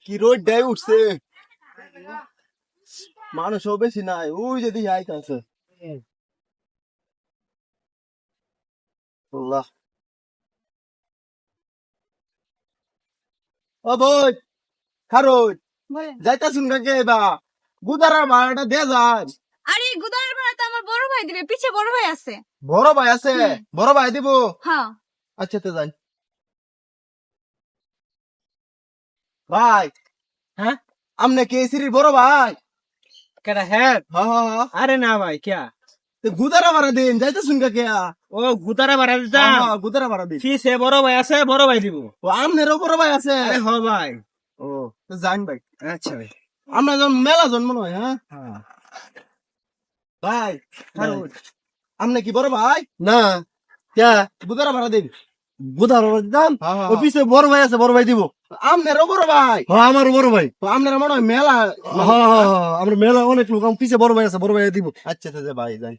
কি রোদ দেয় উঠছে, মানুষও বেশি নাই, ওই যদি আইতাছে। আল্লাহ, ও বই খারোই যাইতাছুন কাকে বা গুদারা ভাড়াটা দে যায়। আরে গুদারের ভাড়া তো আমার বড় ভাই দিবে, পিছে বড় ভাই আছে। বড় ভাই আছে, বড় ভাই দিব। হ্যাঁ আচ্ছা তো যাই ভাই। হ্যাঁ আমনে কে সিরির বড় ভাই? কেডা হ্যাঁ হ্যাঁ, আরে না ভাই কিয়া গুদারা ভাড়া দিন যাইতাছুন কাকে? ও গুতারা বাড়া দিতাম গুদারা ভাড়া দিন। কি সে বড় ভাই আছে বড় ভাই দিব ও আমনেরও বড় ভাই আছে? আরে হ ভাই ও তো যান ভাই। আচ্ছা ভাই আমরা যখন মেলা জন্ম নয়। হ্যাঁ হ্যাঁ ভাই খারোই, আমনে কি বড় ভাই? না কে গুদারা ভাড়া দিন। বুধার দাম হ্যাঁ, অফিসে বড় ভাই আছে, বড় ভাই দিব। আমনেরও বড় ভাই? হ্যাঁ আমার বড় ভাই। তো আপনারা মনে হয় মেলা। হ্যাঁ আমরা মেলা অনেক লোক, আমার পিছে বড় ভাই আছে, বড় ভাই দিব। আচ্ছা আচ্ছা ভাই যাই,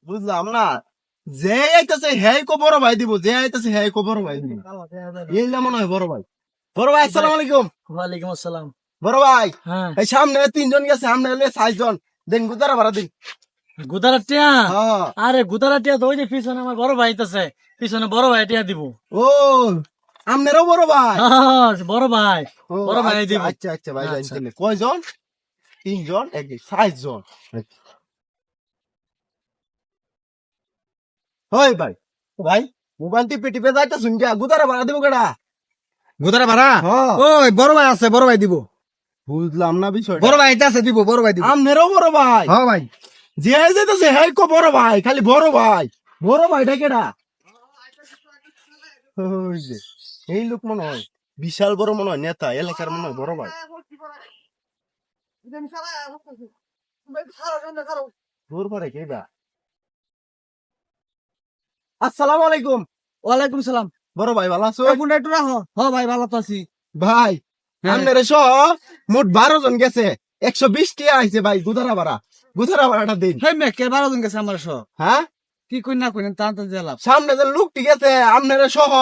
বুঝলাম না। যে আইতাছে হ্যাঁ কো বড় ভাই দিব, যে আইতাছে হ্যাঁ কো বড় ভাই দিব। এইটা মনে হয় বড় ভাই। বড় ভাই আসসালামু আলাইকুম। ওয়ালাইকুম আসসালাম। বড় ভাই হ্যাঁ এই সামনে 3 জন গেছে, আমরা হলে 6 জন। দেন গুদারা ভাড়া দিন। গুদারা টিয়া। হ্যাঁ আরে গুদারা টিয়া তো ওই যে পিছনে আমার বড় ভাই আছে, পিছনে বড় ভাই টিয়া দিব। ও আমনেরও বড় ভাই? হ্যাঁ বড় ভাই, ও, বড় ভাই আচ্ছা, দিব। আচ্ছা আচ্ছা ভাই যাই আচ্ছা। তাহলে। কয়জন? 3 জন, 6 জন। হয় ভাই, ভাই মোবাইল টিপে টিপে যাইতাছুন কে? গুদারা ভাড়া দিব কেডা? গুতারা ভাড়া হ্যাঁ ওই বড় ভাই আছে, বড় ভাই দিব। বুঝলাম না বিষয়টা। বড় ভাই আছে দিব, বড় ভাই দিব। আমনেরও বড় ভাই? হ্যাঁ ভাই যে যাইতাছে হ্যাঁ কো বড় ভাই, খালি বড় ভাই। বড় ভাইটা কেডা? ওই যে এই লোক মনে হয় বিশাল বড়, মনে হয় নেতা এলাকার, মনে হয় বড় ভাই। দূর পারে কেডা? আসসালামু আলাইকুম। ওয়ালাইকুম সালাম। বড় ভাই ভালো আছো? ফোনটা একটু রাখো। হ্যাঁ ভাই ভালো তো আছি। ভাই হ্যাঁ। আপনার সহ মোট 12 জন গেছে, 120 টাকা আইছে ভাই গুদারা ভাড়া। গুদারা ভাড়াটা দিন। হেই মে কে 12 জন গেছে আমার সহ। হ্যাঁ কি কই না কই তা তো জেলাম। সামনে যে লোক ঠিক আছে, আপনার সহ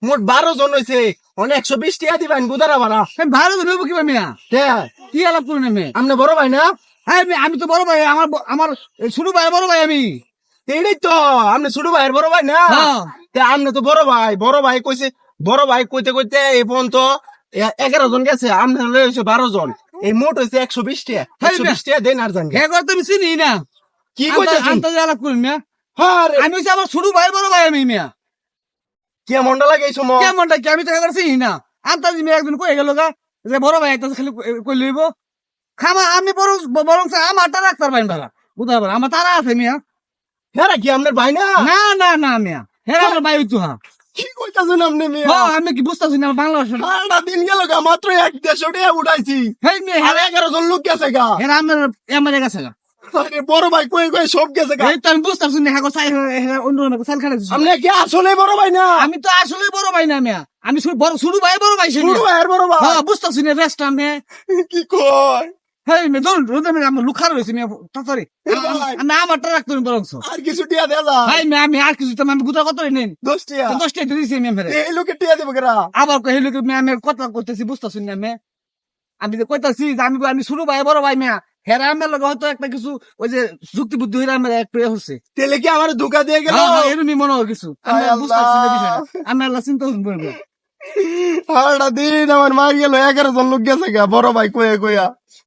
মোট 12 জন হয়েছে, অনেক 120 টাকা দিবেন গুদারা ভাড়া। হেই 12 জন হইব কি ভাই মিয়া? কে কি আলাপ করুন মে? আপনি বড় ভাই না? হ্যাঁ আমি তো বড় ভাই, আমার আমার ছোট ভাই বড় ভাই আমি। এইটাই তো, আপনি ছোট ভাইয়ের বড় ভাই না? হ্যাঁ। তে আপনি তো বড় ভাই। বড় ভাই কইছে, বড় ভাই কইতে কইতে এই পর্যন্ত 11 জন গেছে, আপনি হয়েছে 12 জন। এই মোট হয়েছে 120 টাকা। 120 টাকা দেন আর যান গে। হে কথা তুমি চিনি না। কি কইতেছেন? আন্ত আলাপ করুন মিয়া। হ্যাঁ রে, আমি হচ্ছে আমার ছোট ভাই বড় ভাই আমি মিয়া। কেমনটা লাগে এই সময়? কেমনটা কি আমি তো এবার চিনি না। আন্তা তুমি একদিন কই গেল গা যে বড় ভাই একটা খালি কই লইব। খামা আমি বরং আমারটা রাখতে পারবেন ভাড়া। বুঝতে পারবেন আমার তারা আছে মিয়া। হ্যাঁ কি আপনার ভাই না? না না না মিয়া। হ্যাঁ আমার ভাই হইতো হ্যাঁ। কি কইতাছেন আপনি মিয়া? হ্যাঁ আমি কি বুঝতেছি না বাংলাদেশ। সারাটা দিন গেল গা, মাত্র 150 টাকা উঠাইছি, হেই মিয়া আর 11 জন লোক গেছে গা। হ্যাঁ আমার আমার গেছে গা। আরে বড় ভাই কই কই সব গেছে গা। এই তো আমি বুঝতেছি না হ্যাঁ সাই অন্য অন্য সাল খাড়া দিছি। আপনি কি আসলে বড় ভাই না? আমি তো আসলে বড় ভাই না মিয়া। আমি শুরু ভাই বড় ভাই সে ছোট ভাইয়ের বড় ভাই? হ্যাঁ বুঝতেছি না রেস্ট আমি। কি কয়? হেই মে দৌড় রোদে আমি লুকার হইছি মিয়া তাড়াতাড়ি। আমি আমারটা রাখতে বরং। আর কিছু টিয়া দেয়া যা। ভাই মে আমি আর কিছু তো আমি গুতা কত নেন। 10 টিয়া। 10 টাকা দিছি আমি ফেরে। এই লোকে টিয়া দেব কেরা? আবার কই হেলুকে মে আমি কথা কইতেছি বুঝতাছি না মে। আমি যে কইতাছি যে আমি শুরু ভাই বড় ভাই মিয়া। হেরা আমার লগে হয়তো একটা কিছু ওই যে যুক্তি বুদ্ধি হইরা আমার একটু হচ্ছে। তেলে কি আমার ধোকা দিয়ে গেল? হ্যাঁ এরকমই মনে হয় কিছু। আমি হায় বুঝতাছি না আল্লাহ। বিষয়টা। আমি আল্লাহ চিন্তা করব। সারাটা দিন আমার মার গেল, 11 জন লোক গেছে গা, বড় ভাই কয়ে কইয়া।